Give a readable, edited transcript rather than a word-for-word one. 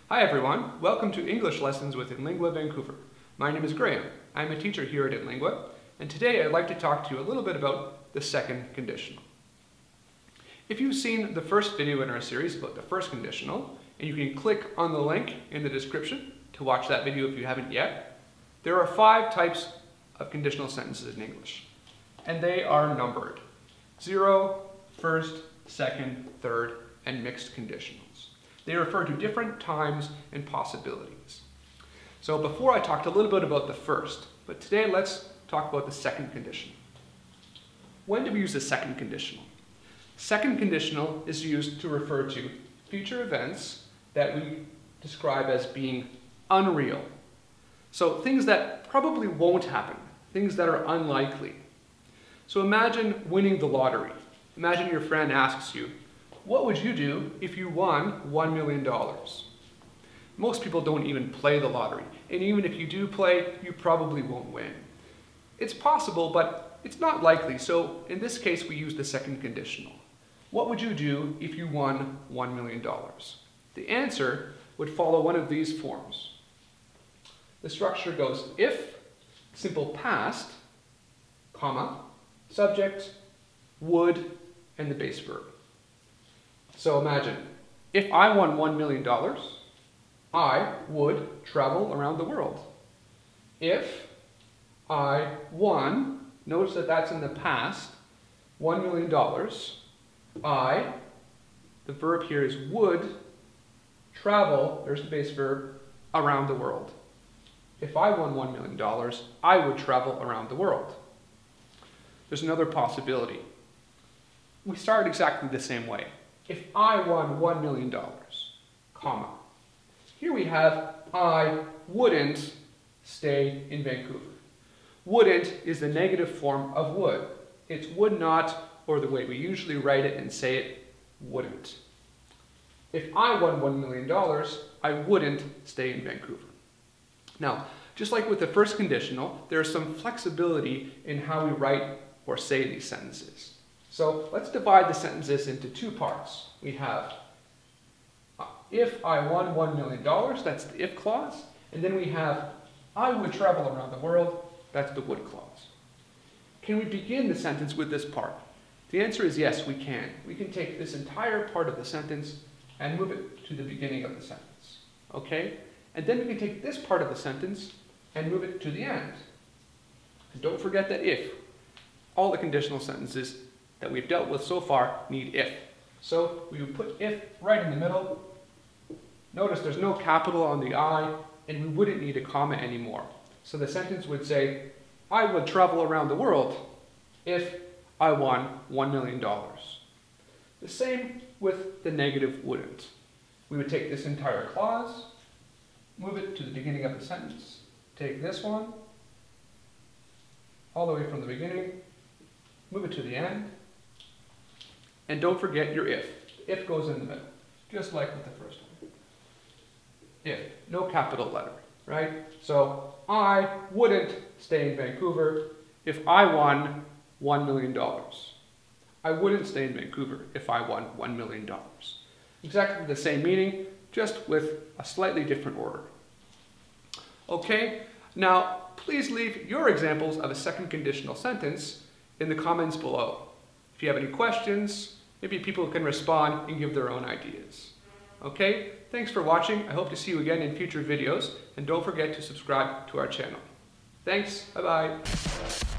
Hi everyone, welcome to English Lessons with inlingua Vancouver. My name is Graeme. I'm a teacher here at inlingua, and today I'd like to talk to you a little bit about the second conditional. If you've seen the first video in our series about the first conditional, and you can click on the link in the description to watch that video if you haven't yet, there are 5 types of conditional sentences in English, and they are numbered: 0, first, second, third, and mixed conditionals. They refer to different times and possibilities. So before I talked a little bit about the first, but today let's talk about the second conditional. When do we use the second conditional? Second conditional is used to refer to future events that we describe as being unreal. So things that probably won't happen, things that are unlikely. So imagine winning the lottery. Imagine your friend asks you, what would you do if you won $1 million? Most people don't even play the lottery, and even if you do play, you probably won't win. It's possible, but it's not likely, so in this case we use the second conditional. What would you do if you won $1 million? The answer would follow one of these forms. The structure goes if, simple past, comma, subject, would, and the base verb. So imagine, if I won $1 million, I would travel around the world. If I won, notice that that's in the past, $1 million, the verb here is would, travel, there's the base verb, around the world. If I won $1 million, I would travel around the world. There's another possibility. We start exactly the same way. If I won $1 million, comma. Here we have I wouldn't stay in Vancouver. Wouldn't is the negative form of would. It's would not, or the way we usually write it and say it, wouldn't. If I won $1 million, I wouldn't stay in Vancouver. Now, just like with the first conditional, there's some flexibility in how we write or say these sentences. So let's divide the sentences into 2 parts. We have if I won $1 million, that's the if clause, and then we have I would travel around the world, that's the would clause. Can we begin the sentence with this part? The answer is yes, we can. We can take this entire part of the sentence and move it to the beginning of the sentence. Okay? And then we can take this part of the sentence and move it to the end. And don't forget that if. All the conditional sentences that we've dealt with so far need if. So we would put if right in the middle. Notice there's no capital on the I, and we wouldn't need a comma anymore. So the sentence would say, I would travel around the world if I won $1 million. The same with the negative wouldn't. We would take this entire clause, move it to the beginning of the sentence, take this one, all the way from the beginning, move it to the end, and don't forget your if. The if goes in the middle, just like with the first one. If, no capital letter, right? So, I wouldn't stay in Vancouver if I won $1 million. I wouldn't stay in Vancouver if I won $1 million. Exactly the same meaning, just with a slightly different order. Okay, now please leave your examples of a second conditional sentence in the comments below. If you have any questions, maybe people can respond and give their own ideas. Okay, thanks for watching. I hope to see you again in future videos, and don't forget to subscribe to our channel. Thanks, bye-bye.